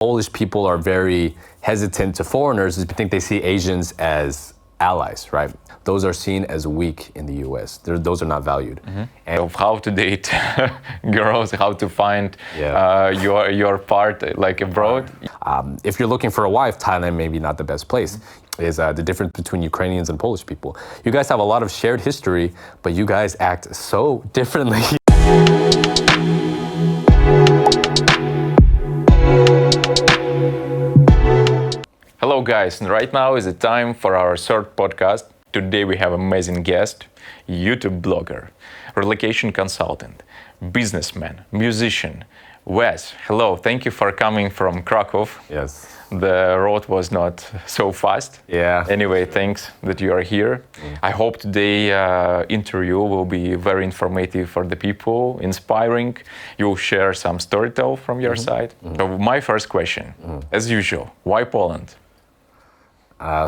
Polish people are very hesitant to foreigners is because they see Asians as allies, right? Those are seen as weak in the US. Those are not valued. And of how to date girls, how to find your part like abroad. If you're looking for a wife, Thailand may be not the best place. Is the difference between Ukrainians and Polish people. You guys have a lot of shared history, but you guys act so differently. Hello guys, and right now is the time for our third podcast. Today we have amazing guest, YouTube blogger, relocation consultant, businessman, musician, Wes. Hello, thank you for coming from Kraków. Yes. The road was not so fast. Yeah. Anyway, thanks that you are here. I hope today interview will be very informative for the people, inspiring. You'll share some storytell from your side. So my first question, as usual, why Poland?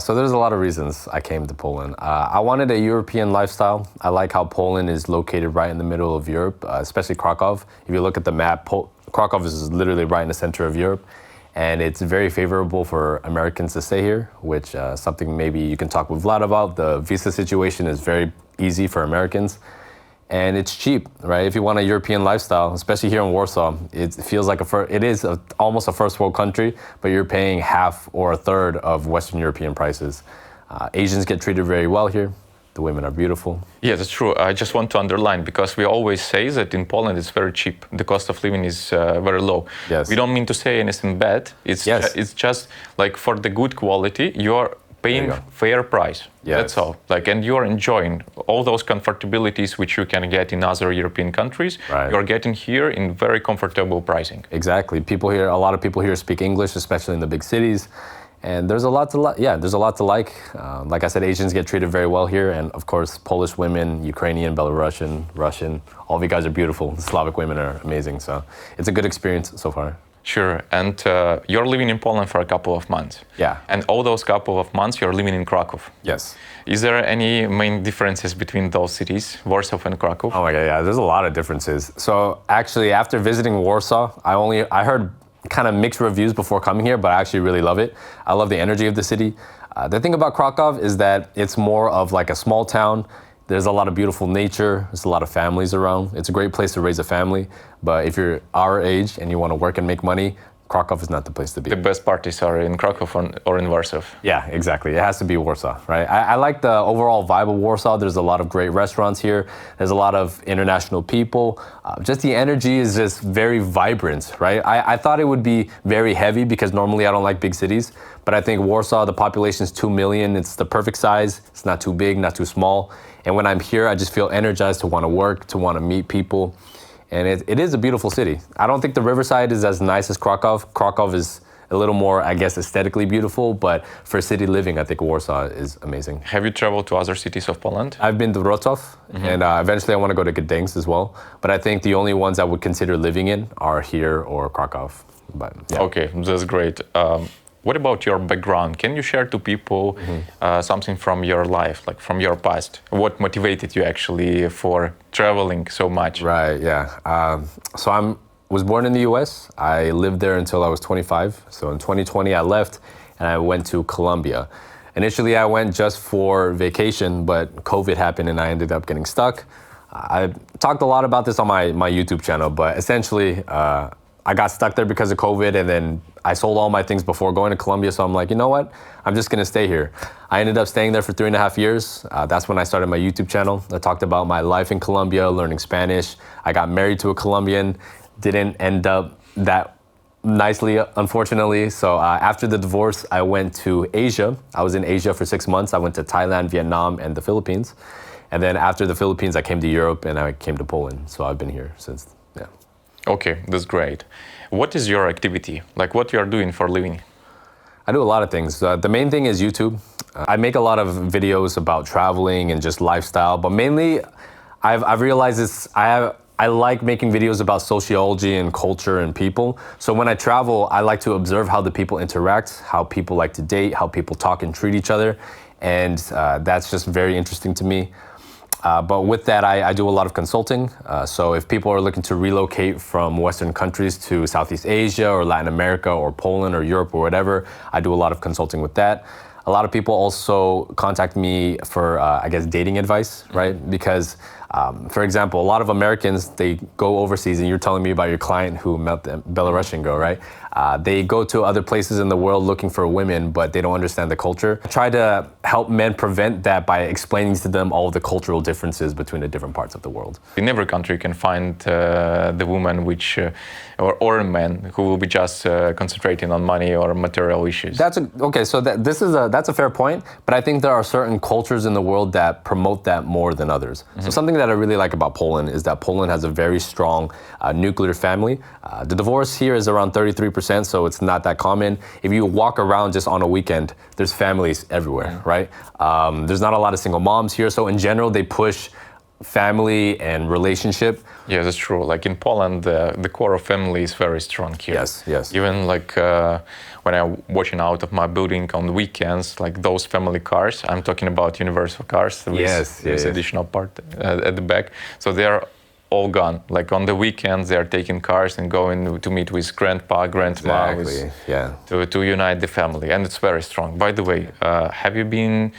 So there's a lot of reasons I came to Poland. I wanted a European lifestyle. I like how Poland is located right in the middle of Europe, especially Kraków. If you look at the map, Kraków is literally right in the center of Europe. And it's very favorable for Americans to stay here, which something maybe you can talk with Vlad about. The visa situation is very easy for Americans. And it's cheap, right? If you want a European lifestyle, especially here in Warsaw, it feels like almost a first world country, but you're paying half or a third of Western European prices. Asians get treated very well here. The women are beautiful. Yeah, that's true. I just want to underline, because we always say that in Poland it's very cheap. The cost of living is very low. Yes. We don't mean to say anything bad. It's just like for the good quality, you're paying fair price. Yes. That's all. And you're enjoying all those comfortabilities which you can get in other European countries. Right. You're getting here in very comfortable pricing. Exactly. A lot of people here speak English, especially in the big cities. And there's a lot to like. Like I said, Asians get treated very well here. And of course, Polish women, Ukrainian, Belarusian, Russian, all of you guys are beautiful. The Slavic women are amazing. So it's a good experience so far. Sure. And you're living in Poland for a couple of months. Yeah. And all those couple of months you're living in Kraków. Yes. Is there any main differences between those cities, Warsaw and Kraków? Oh my God, yeah, there's a lot of differences. So actually, after visiting Warsaw, I heard kind of mixed reviews before coming here, but I actually really love it. I love the energy of the city. The thing about Kraków is that it's more of like a small town. There's a lot of beautiful nature. There's a lot of families around. It's a great place to raise a family. But if you're our age and you want to work and make money, Kraków is not the place to be. The best parties are in Kraków or in Warsaw. Yeah, exactly. It has to be Warsaw, right? I like the overall vibe of Warsaw. There's a lot of great restaurants here. There's a lot of international people. Just the energy is just very vibrant, right? I thought it would be very heavy because normally I don't like big cities. But I think Warsaw, the population is 2 million. It's the perfect size. It's not too big, not too small. And when I'm here, I just feel energized to want to work, to want to meet people. And it is a beautiful city. I don't think the riverside is as nice as Kraków. Kraków is a little more, I guess, aesthetically beautiful, but for city living, I think Warsaw is amazing. Have you traveled to other cities of Poland? I've been to Wrocław, and eventually I want to go to Gdańsk as well. But I think the only ones I would consider living in are here or Kraków. But yeah. Okay, that's great. What about your background? Can you share to people something from your life, like from your past? What motivated you actually for traveling so much? Right, yeah. So I was born in the US. I lived there until I was 25. So in 2020, I left and I went to Colombia. Initially, I went just for vacation, but COVID happened and I ended up getting stuck. I talked a lot about this on my YouTube channel, but essentially, I got stuck there because of COVID, and then I sold all my things before going to Colombia. So I'm like, you know what? I'm just gonna stay here. I ended up staying there for 3.5 years. That's when I started my YouTube channel. I talked about my life in Colombia, learning Spanish. I got married to a Colombian. Didn't end up that nicely, unfortunately. So after the divorce, I went to Asia. I was in Asia for 6 months. I went to Thailand, Vietnam, and the Philippines. And then after the Philippines, I came to Europe and I came to Poland. So I've been here since, yeah. Okay, that's great. What is your activity? Like what you are doing for living? I do a lot of things. The main thing is YouTube. I make a lot of videos about traveling and just lifestyle, but mainly I've realized this, I like making videos about sociology and culture and people. So when I travel, I like to observe how the people interact, how people like to date, how people talk and treat each other. And that's just very interesting to me. But with that, I do a lot of consulting. So if people are looking to relocate from Western countries to Southeast Asia or Latin America or Poland or Europe or whatever, I do a lot of consulting with that. A lot of people also contact me for, I guess, dating advice, right? Because, for example, a lot of Americans, they go overseas, and you're telling me about your client who met the Belarusian girl, right? They go to other places in the world looking for women, but they don't understand the culture. I try to help men prevent that by explaining to them all of the cultural differences between the different parts of the world. In every country, you can find the woman or a man who will be just concentrating on money or material issues. That's a fair point, but I think there are certain cultures in the world that promote that more than others. So something that I really like about Poland is that Poland has a very strong nuclear family. The divorce here is around 33%, so it's not that common. If you walk around just on a weekend, there's families everywhere, right? There's not a lot of single moms here, so in general, they push family and relationship. Yeah, that's true. Like in Poland, the core of family is very strong here. Yes. Even like when I'm watching out of my building on weekends, like those family cars, I'm talking about universal cars with this additional part at the back. So they are all gone. Like on the weekends, they are taking cars and going to meet with grandpa, grandma, to unite the family. And it's very strong. By the way, have you been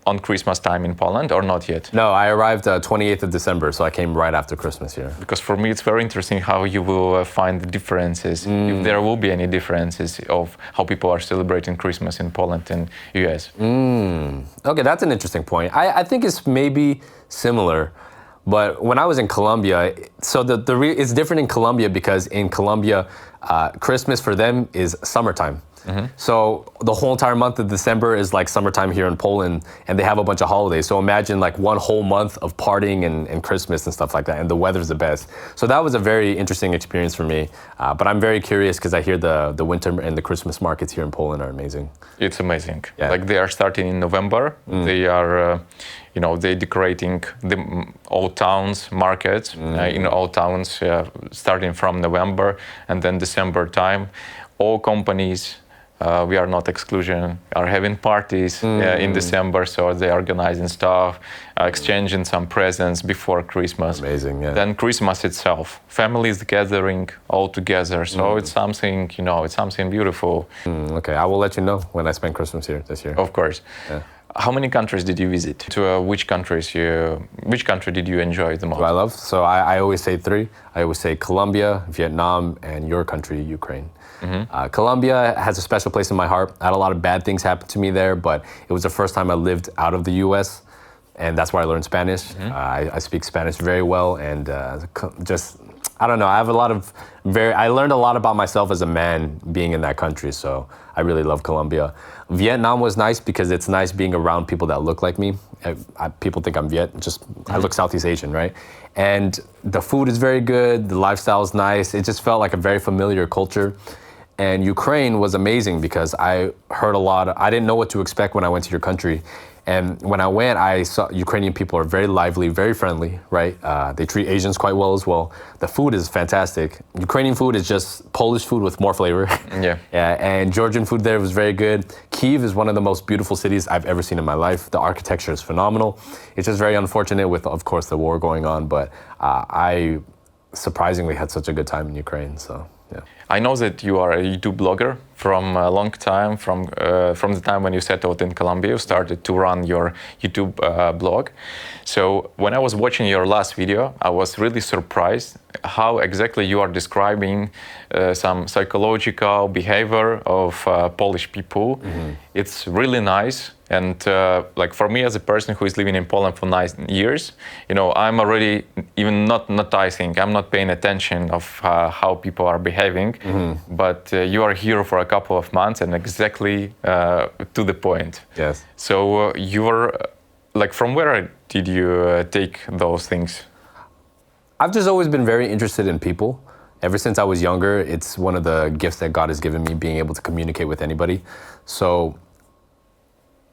on Christmas time in Poland or not yet? No, I arrived 28th of December, so I came right after Christmas here. Because for me, it's very interesting how you will find the differences, if there will be any differences of how people are celebrating Christmas in Poland and US. Okay, that's an interesting point. I think it's maybe similar, but when I was in Colombia, so it's different in Colombia because in Colombia, Christmas for them is summertime. So the whole entire month of December is like summertime here in Poland, and they have a bunch of holidays. So imagine like one whole month of partying and Christmas and stuff like that, and the weather's the best. So that was a very interesting experience for me. But I'm very curious because I hear the winter and the Christmas markets here in Poland are amazing. It's amazing. Yeah. Like they are starting in November. They are, they're decorating the old towns, markets in all towns, starting from November and then December time. All companies, we are not exclusion, are having parties in December, so they are organizing stuff, exchanging some presents before Christmas. Amazing, yeah. Then Christmas itself, families gathering all together, so it's something, it's something beautiful. Okay, I will let you know when I spend Christmas here this year. Of course. Yeah. How many countries did you visit? To which country did you enjoy the most? I love. So I always say 3. I always say Colombia, Vietnam, and your country, Ukraine. Colombia has a special place in my heart. I had a lot of bad things happen to me there, but it was the first time I lived out of the U.S., and that's where I learned Spanish. I speak Spanish very well, and I don't know, I learned a lot about myself as a man being in that country, so I really love Colombia. Vietnam was nice because it's nice being around people that look like me. People think I'm Viet, I look Southeast Asian, right? And the food is very good, the lifestyle is nice, it just felt like a very familiar culture. And Ukraine was amazing because I heard a lot. I didn't know what to expect when I went to your country. And when I went, I saw Ukrainian people are very lively, very friendly, right? They treat Asians quite well as well. The food is fantastic. Ukrainian food is just Polish food with more flavor. Yeah. And Georgian food there was very good. Kyiv is one of the most beautiful cities I've ever seen in my life. The architecture is phenomenal. It's just very unfortunate with, of course, the war going on. But I surprisingly had such a good time in Ukraine, so. Yeah. I know that you are a YouTube blogger from a long time, from the time when you settled in Colombia, you started to run your YouTube blog. So when I was watching your last video, I was really surprised how exactly you are describing some psychological behavior of Polish people. It's really nice. And like for me as a person who is living in Poland for 9 years, I'm already even not noticing, I'm not paying attention of how people are behaving, but you are here for a couple of months and exactly to the point. Yes. So you were, like, from where did you take those things? I've just always been very interested in people. Ever since I was younger, it's one of the gifts that God has given me, being able to communicate with anybody. So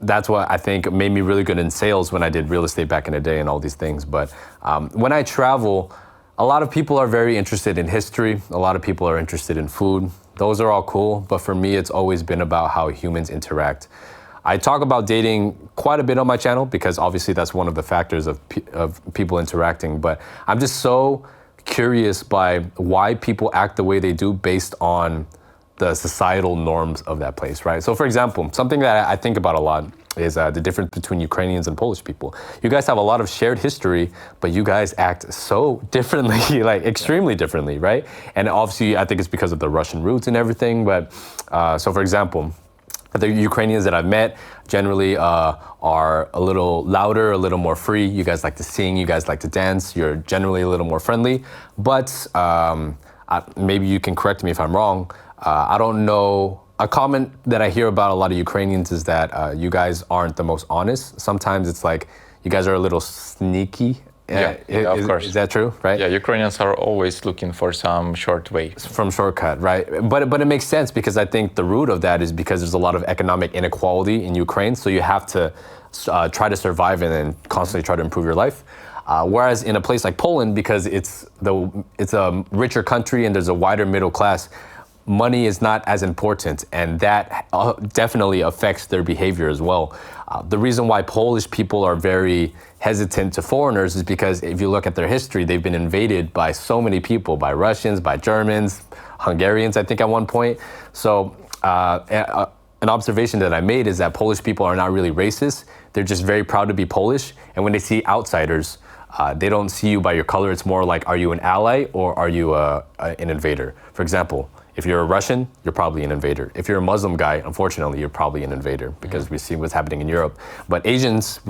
that's what I think made me really good in sales when I did real estate back in the day and all these things. But when I travel, a lot of people are very interested in history. A lot of people are interested in food. Those are all cool. But for me, it's always been about how humans interact. I talk about dating quite a bit on my channel because obviously that's one of the factors of people interacting. But I'm just so curious by why people act the way they do based on the societal norms of that place, right? So for example, something that I think about a lot is the difference between Ukrainians and Polish people. You guys have a lot of shared history, but you guys act so differently, like extremely differently, right? And obviously I think it's because of the Russian roots and everything, but so for example, the Ukrainians that I've met generally are a little louder, a little more free. You guys like to sing, you guys like to dance, you're generally a little more friendly, but maybe you can correct me if I'm wrong. I don't know. A comment that I hear about a lot of Ukrainians is that you guys aren't the most honest. Sometimes it's like you guys are a little sneaky. Of course. Is that true, right? Yeah, Ukrainians are always looking for some short way. From shortcut, right? But it makes sense because I think the root of that is because there's a lot of economic inequality in Ukraine. So you have to try to survive and then constantly try to improve your life. Whereas in a place like Poland, because it's a richer country and there's a wider middle class, money is not as important, and that definitely affects their behavior as well. The reason why Polish people are very hesitant to foreigners is because if you look at their history, they've been invaded by so many people, by Russians, by Germans, Hungarians, I think at one point. So an observation that I made is that Polish people are not really racist. They're just very proud to be Polish. And when they see outsiders, they don't see you by your color. It's more like, are you an ally or are you an invader? For example, if you're a Russian, you're probably an invader. If you're a Muslim guy, unfortunately, you're probably an invader because we see what's happening in Europe. But Asians,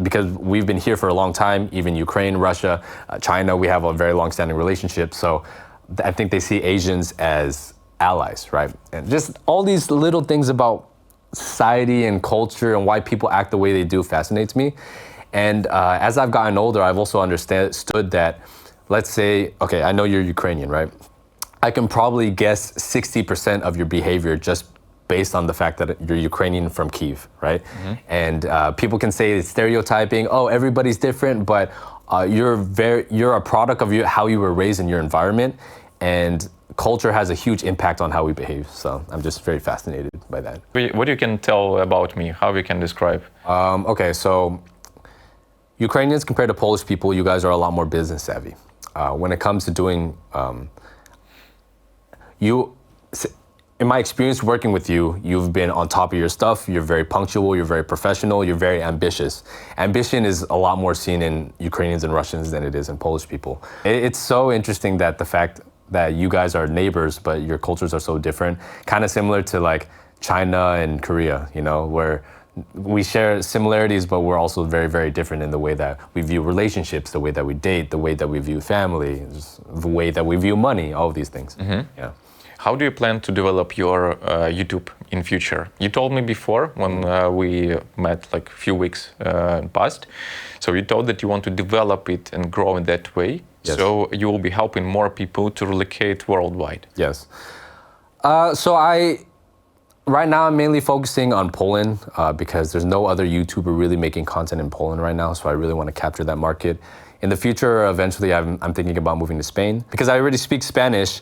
because we've been here for a long time, even Ukraine, Russia, China, we have a very long-standing relationship. So I think they see Asians as allies, right? And just all these little things about society and culture and why people act the way they do fascinates me. And as I've gotten older, I've also understood that, let's say, okay, I know you're Ukrainian, right? I can probably guess 60% of your behavior just based on the fact that you're Ukrainian from Kyiv, right? Mm-hmm. And people can say it's stereotyping, oh, everybody's different, but you're a product of how you were raised in your environment, and culture has a huge impact on how we behave. So I'm just very fascinated by that. What you can tell about me, how you can describe? Okay, so Ukrainians compared to Polish people, you guys are a lot more business savvy. When it comes to doing in my experience working with you, you've been on top of your stuff. You're very punctual. You're very professional. You're very ambitious. Ambition is a lot more seen in Ukrainians and Russians than it is in Polish people. It's so interesting that the fact that you guys are neighbors, but your cultures are so different, kind of similar to like China and Korea, you know, where we share similarities, but we're also very, very different in the way that we view relationships, the way that we date, the way that we view family, the way that we view money, all of these things. Mm-hmm. Yeah. How do you plan to develop your YouTube in future? You told me before when we met like a few weeks past. So you told that you want to develop it and grow in that way. Yes. So you will be helping more people to relocate worldwide. Yes. Right now I'm mainly focusing on Poland because there's no other YouTuber really making content in Poland right now. So I really want to capture that market. In the future, eventually I'm thinking about moving to Spain because I already speak Spanish.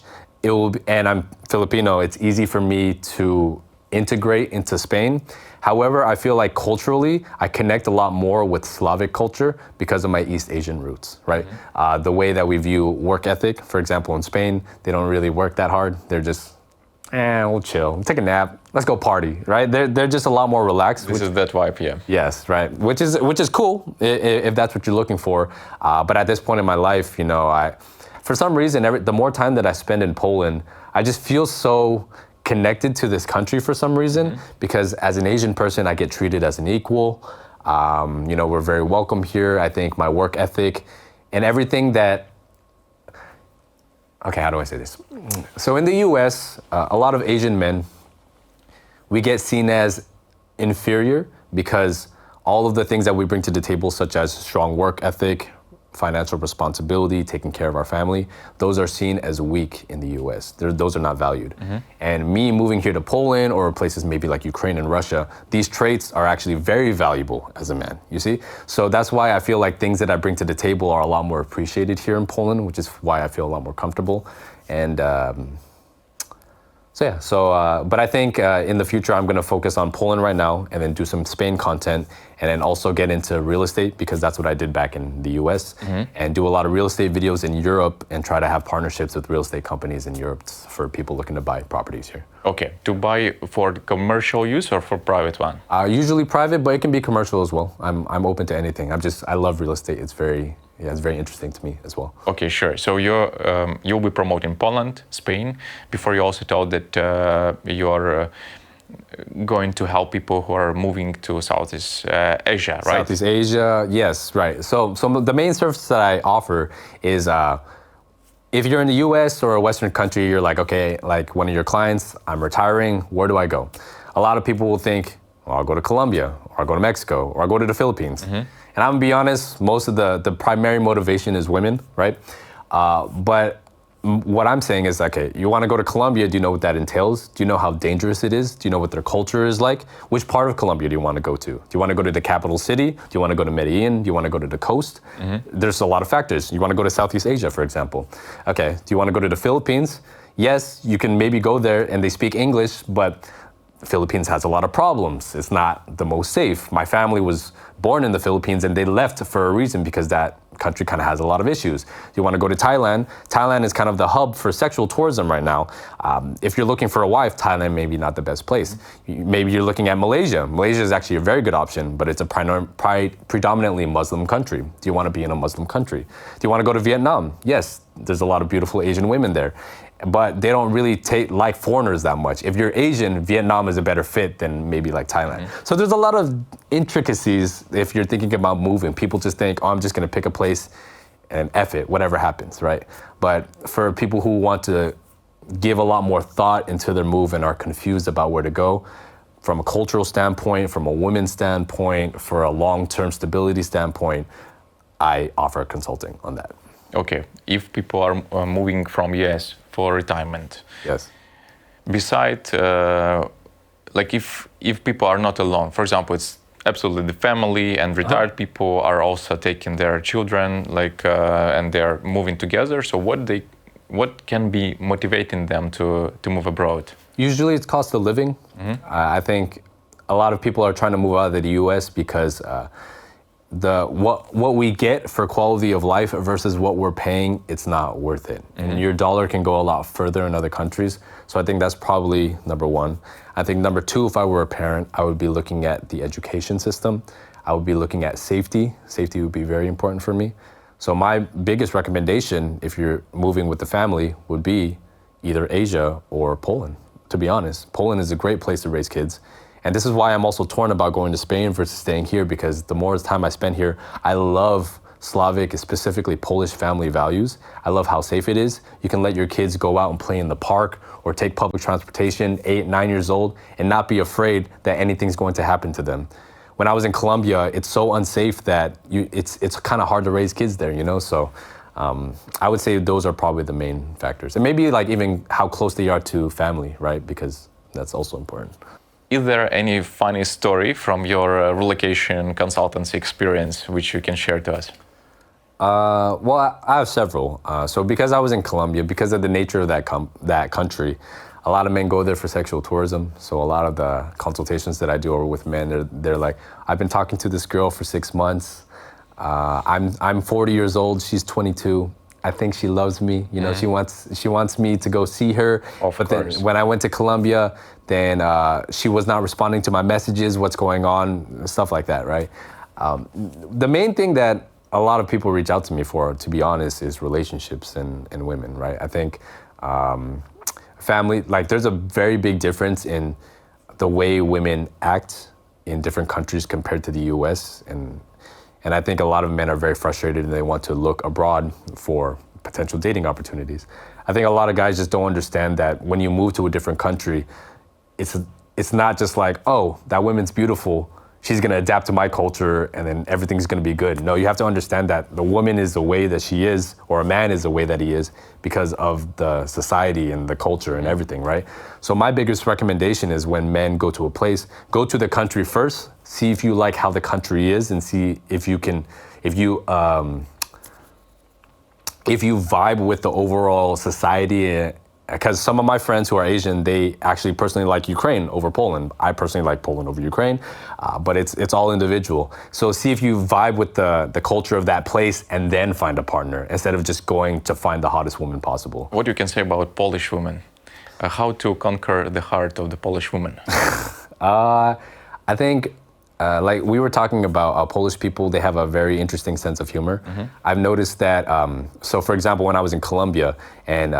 And I'm Filipino, it's easy for me to integrate into Spain. However, I feel like culturally, I connect a lot more with Slavic culture because of my East Asian roots, right? Mm-hmm. The way that we view work ethic, for example, in Spain, they don't really work that hard. They're just, we'll chill, take a nap, let's go party, right? They're just a lot more relaxed. This is that vibe, yeah. Yes, right, which is cool if that's what you're looking for. But at this point in my life, you know, for some reason, the more time that I spend in Poland, I just feel so connected to this country for some reason, mm-hmm. because as an Asian person, I get treated as an equal. You know, we're very welcome here. I think my work ethic and everything that, okay, how do I say this? So in the US, a lot of Asian men, we get seen as inferior because all of the things that we bring to the table, such as strong work ethic, financial responsibility, taking care of our family, those are seen as weak in the US. Those are not valued. Mm-hmm. And me moving here to Poland or places maybe like Ukraine and Russia, these traits are actually very valuable as a man, you see? So that's why I feel like things that I bring to the table are a lot more appreciated here in Poland, which is why I feel a lot more comfortable. And But I think in the future I'm going to focus on Poland right now, and then do some Spain content, and then also get into real estate, because that's what I did back in the US, and do a lot of real estate videos in Europe, and try to have partnerships with real estate companies in Europe for people looking to buy properties here. Okay, to buy for commercial use or for private one? Usually private, but it can be commercial as well. I'm open to anything. I love real estate. It's very interesting to me as well. Okay, sure. So you'll be promoting Poland, Spain. Before you also told that you're going to help people who are moving to Southeast Asia, right? Southeast Asia, yes, right. So the main service that I offer is if you're in the US or a Western country, you're like, okay, like one of your clients, I'm retiring, where do I go? A lot of people will think, well, I'll go to Colombia, or I'll go to Mexico, or I'll go to the Philippines. And I'm gonna be honest, most of the primary motivation is women, right? But what I'm saying is, okay, you wanna go to Colombia, do you know what that entails? Do you know how dangerous it is? Do you know what their culture is like? Which part of Colombia do you wanna go to? Do you wanna go to the capital city? Do you wanna go to Medellin? Do you wanna go to the coast? There's a lot of factors. You wanna go to Southeast Asia, for example. Okay, do you wanna go to the Philippines? Yes, you can maybe go there and they speak English, but the Philippines has a lot of problems. It's not the most safe. My family was born in the Philippines and they left for a reason, because that country kind of has a lot of issues. You want to go to Thailand? Thailand is kind of the hub for sexual tourism right now. If you're looking for a wife, Thailand may be not the best place. Maybe you're looking at Malaysia. Malaysia is actually a very good option, but it's a predominantly Muslim country. Do you want to be in a Muslim country? Do you want to go to Vietnam? Yes, there's a lot of beautiful Asian women there, but they don't really like foreigners that much. If you're Asian, Vietnam is a better fit than maybe like Thailand. So there's a lot of intricacies if you're thinking about moving. People just think, oh, I'm just gonna pick a place and F it, whatever happens, right? But for people who want to give a lot more thought into their move and are confused about where to go, from a cultural standpoint, from a women's standpoint, for a long-term stability standpoint, I offer consulting on that. Okay, if people are moving from US for retirement. Yes. Beside, like if people are not alone, for example, it's absolutely the family and retired people are also taking their children, like, and they're moving together. So what can be motivating them to move abroad? Usually it's cost of living. I think a lot of people are trying to move out of the US because what we get for quality of life versus what we're paying, it's not worth it. And your dollar can go a lot further in other countries. So I think that's probably number one. I think number two, if I were a parent, I would be looking at the education system. I would be looking at safety. Safety would be very important for me. So my biggest recommendation, if you're moving with the family, would be either Asia or Poland, to be honest. Poland is a great place to raise kids. And this is why I'm also torn about going to Spain versus staying here, because the more time I spend here, I love Slavic, specifically Polish family values. I love how safe it is. You can let your kids go out and play in the park or take public transportation, 8, 9 years old, and not be afraid that anything's going to happen to them. When I was in Colombia, it's so unsafe that it's kind of hard to raise kids there, you know? So I would say those are probably the main factors. And maybe like even how close they are to family, right? Because that's also important. Is there any funny story from your relocation consultancy experience which you can share to us? Well, I have several. So because I was in Colombia, because of the nature of that country, a lot of men go there for sexual tourism. So a lot of the consultations that I do are with men. They're like, I've been talking to this girl for 6 months. I'm 40 years old. She's 22. I think she loves me. You know, she wants me to go see her. But then when I went to Colombia, then she was not responding to my messages. What's going on? Stuff like that, right? The main thing that a lot of people reach out to me for, to be honest, is relationships and women, right? I think family, like there's a very big difference in the way women act in different countries compared to the US. And I think a lot of men are very frustrated and they want to look abroad for potential dating opportunities. I think a lot of guys just don't understand that when you move to a different country, it's not just like, oh, that woman's beautiful, she's gonna adapt to my culture and then everything's gonna be good. No, you have to understand that the woman is the way that she is, or a man is the way that he is because of the society and the culture and everything, right? So my biggest recommendation is when men go to a place, go to the country first, see if you like how the country is and see if you vibe with the overall society because some of my friends who are Asian, they actually personally like Ukraine over Poland. I personally like Poland over Ukraine, but it's all individual. So see if you vibe with the culture of that place and then find a partner instead of just going to find the hottest woman possible. What you can say about Polish women? How to conquer the heart of the Polish woman? I think, like we were talking about Polish people, they have a very interesting sense of humor. I've noticed that, so for example, when I was in Colombia, and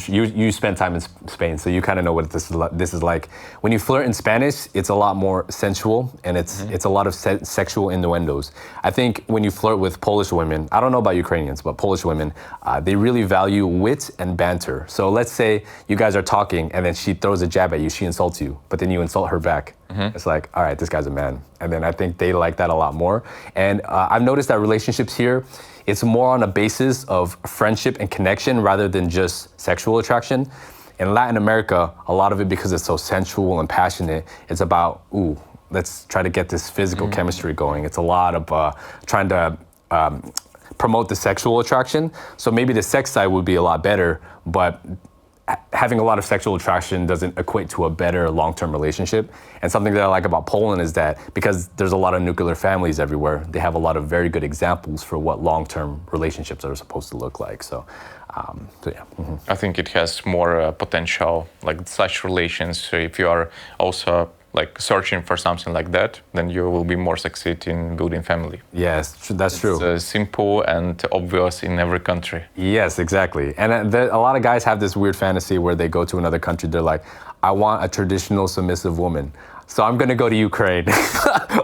you spent time in Spain, so you kind of know what this is like. When you flirt in Spanish, it's a lot more sensual, and it's a lot of sexual innuendos. I think when you flirt with Polish women, I don't know about Ukrainians, but Polish women, they really value wit and banter. So let's say you guys are talking, and then she throws a jab at you, she insults you, but then you insult her back. It's like, all right, this guy's a man. And then I think they like that a lot more. And I've noticed that relationships here, it's more on a basis of friendship and connection rather than just sexual attraction. In Latin America, a lot of it, because it's so sensual and passionate, it's about, ooh, let's try to get this physical chemistry going. It's a lot of trying to promote the sexual attraction. So maybe the sex side would be a lot better, but having a lot of sexual attraction doesn't equate to a better long-term relationship. And something that I like about Poland is that because there's a lot of nuclear families everywhere, they have a lot of very good examples for what long-term relationships are supposed to look like. So yeah. I think it has more potential, like such relations. So if you are also like searching for something like that, then you will be more succeed in building family. Yes, that's true. It's simple and obvious in every country. Yes, exactly. And a lot of guys have this weird fantasy where they go to another country, they're like, I want a traditional submissive woman. So I'm gonna go to Ukraine.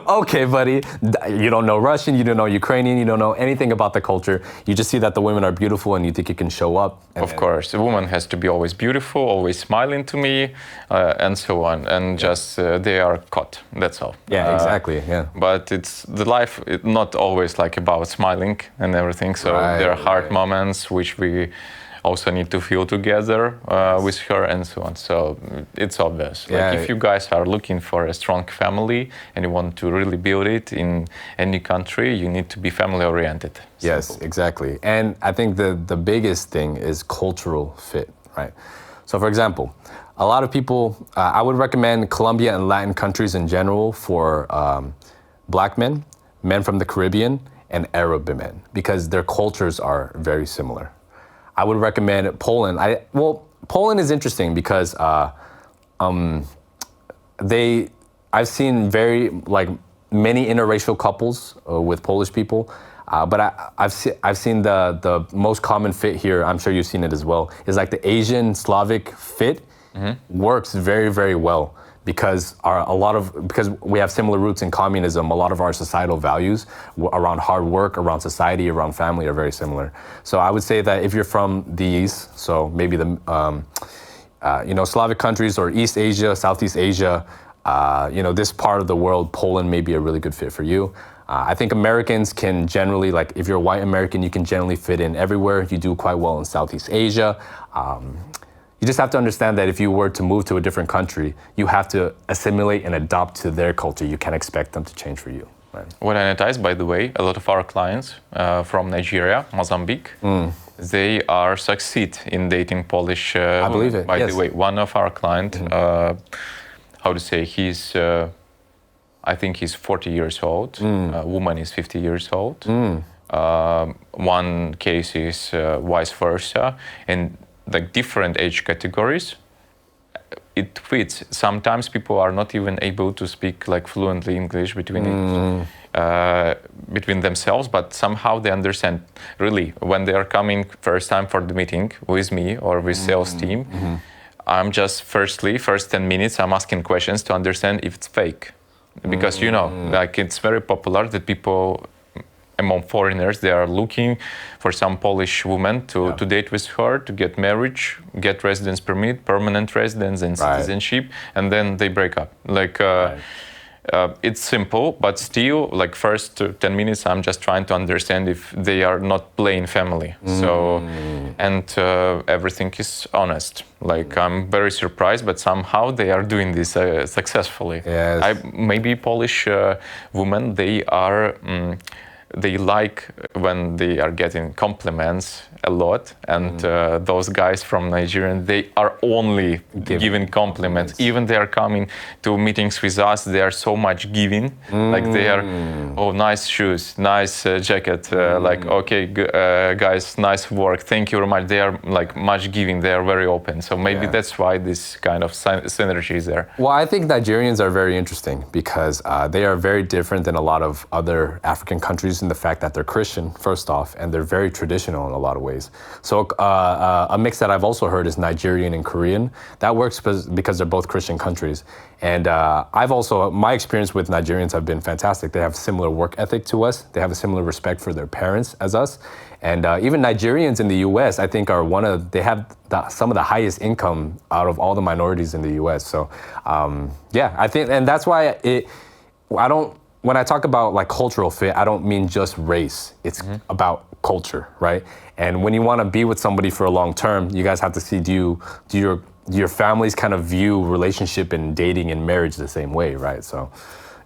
Okay, buddy, you don't know Russian, you don't know Ukrainian, you don't know anything about the culture. You just see that the women are beautiful and you think you can show up. Of course, a woman has to be always beautiful, always smiling to me, and so on. And just they are caught, that's all. Yeah, exactly, yeah. But it's the life, not always like about smiling and everything. So there are hard moments which we also need to feel together with her and so on. So it's obvious. Like if you guys are looking for a strong family and you want to really build it in any country, you need to be family oriented. Yes, exactly. And I think the biggest thing is cultural fit, right? So for example, a lot of people, I would recommend Colombia and Latin countries in general for Black men, men from the Caribbean, and Arab men, because their cultures are very similar. I would recommend Poland. Poland is interesting because I've seen many interracial couples with Polish people, but I've seen the most common fit here. I'm sure you've seen it as well. Is like the Asian Slavic fit works very, very well. Because because we have similar roots in communism, a lot of our societal values around hard work, around society, around family are very similar. So I would say that if you're from these, so maybe the Slavic countries or East Asia, Southeast Asia, this part of the world, Poland may be a really good fit for you. I think Americans can generally, like if you're a white American, you can generally fit in everywhere. You do quite well in Southeast Asia. You just have to understand that if you were to move to a different country, you have to assimilate and adopt to their culture. You can't expect them to change for you. Right? What I noticed, by the way, a lot of our clients from Nigeria, Mozambique, they are succeed in dating Polish I believe it. By the way, one of our client, I think he's 40 years old. A woman is 50 years old. One case is vice versa. And like different age categories, it fits. Sometimes people are not even able to speak like fluently English between themselves, but somehow they understand. Really, when they are coming first time for the meeting with me or with sales team, I'm just first 10 minutes, I'm asking questions to understand if it's fake. Because like it's very popular that people among foreigners, they are looking for some Polish woman to date with her, to get marriage, get residence permit, permanent residence and citizenship, and then they break up. Like it's simple, but still, like first 10 minutes, I'm just trying to understand if they are not plain family. So, and everything is honest. Like I'm very surprised, but somehow they are doing this successfully. Yes. Maybe Polish women, they are they like when they are getting compliments a lot, and those guys from Nigeria, they are only giving compliments. Even they are coming to meetings with us, they are so much giving. Like they are, oh, nice shoes, nice jacket, like, okay, guys, nice work, thank you very much. They are like much giving, they are very open. So maybe that's why this kind of synergy is there. Well, I think Nigerians are very interesting because they are very different than a lot of other African countries in the fact that they're Christian, first off, and they're very traditional in a lot of ways. So a mix that I've also heard is Nigerian and Korean. That works because they're both Christian countries. And my experience with Nigerians have been fantastic. They have similar work ethic to us. They have a similar respect for their parents as us. And even Nigerians in the U.S., I think they have some of the highest income out of all the minorities in the U.S. So I think, and that's why when I talk about like cultural fit, I don't mean just race. It's about culture, right? And when you want to be with somebody for a long term, you guys have to see, do your families kind of view relationship and dating and marriage the same way, right? So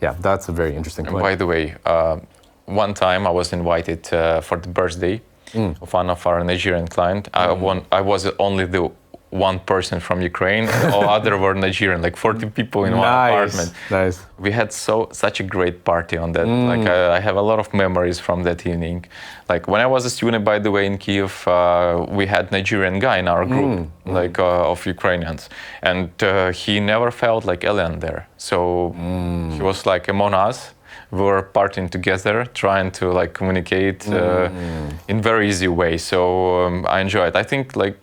yeah, that's a very interesting point. By the way, one time I was invited for the birthday of one of our Nigerian clients. I was only the one person from Ukraine, and all other were Nigerian, like 40 people in one apartment. Nice. We had such a great party on that. Like I have a lot of memories from that evening. Like when I was a student, by the way, in Kiev, we had Nigerian guy in our group, like of Ukrainians, and he never felt like alien there. So he was like among us. We were partying together, trying to like communicate in very easy way. So I enjoy it. I think like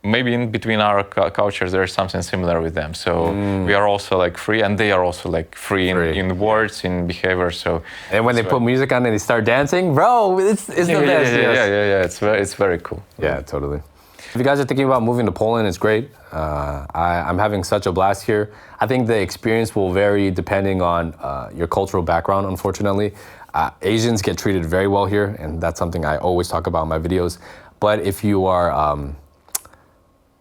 maybe in between our cultures there's something similar with them. So we are also like free, and they are also like free. In words, in behavior. So and when they put music on and they start dancing, bro, it's the best. Yeah. It's very cool. Yeah, totally. If you guys are thinking about moving to Poland, it's great. I'm having such a blast here. I think the experience will vary depending on your cultural background, unfortunately. Asians get treated very well here, and that's something I always talk about in my videos. But if you are,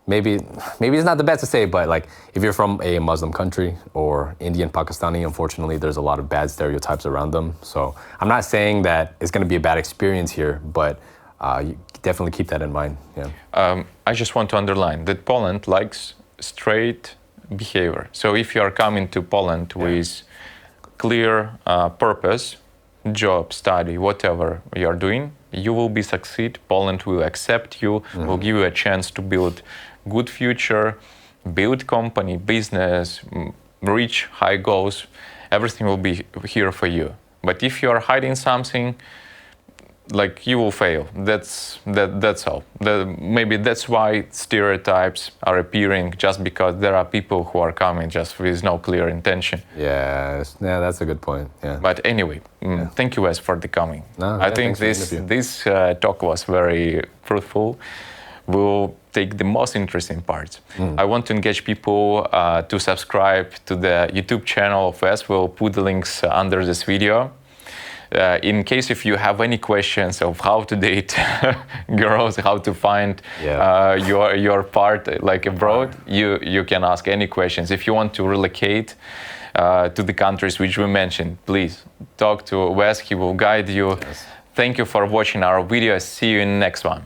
maybe it's not the best to say, but like if you're from a Muslim country or Indian, Pakistani, unfortunately, there's a lot of bad stereotypes around them. So I'm not saying that it's going to be a bad experience here, but you definitely keep that in mind. Yeah. I just want to underline that Poland likes straight behavior. So if you are coming to Poland with clear purpose, job, study, whatever you are doing, you will be succeed. Poland will accept you, will give you a chance to build good future, build company, business, reach high goals. Everything will be here for you. But if you are hiding something, like you will fail. That's all. Maybe that's why stereotypes are appearing, just because there are people who are coming just with no clear intention. Yeah, that's a good point. Yeah. But anyway, thank you, Wes, for the coming. I think this talk was very fruitful. We'll take the most interesting parts. I want to engage people to subscribe to the YouTube channel of Wes. We'll put the links under this video. In case if you have any questions of how to date girls, how to find your part like abroad, you can ask any questions. If you want to relocate to the countries which we mentioned, please talk to Wes. He will guide you. Yes. Thank you for watching our video. See you in the next one.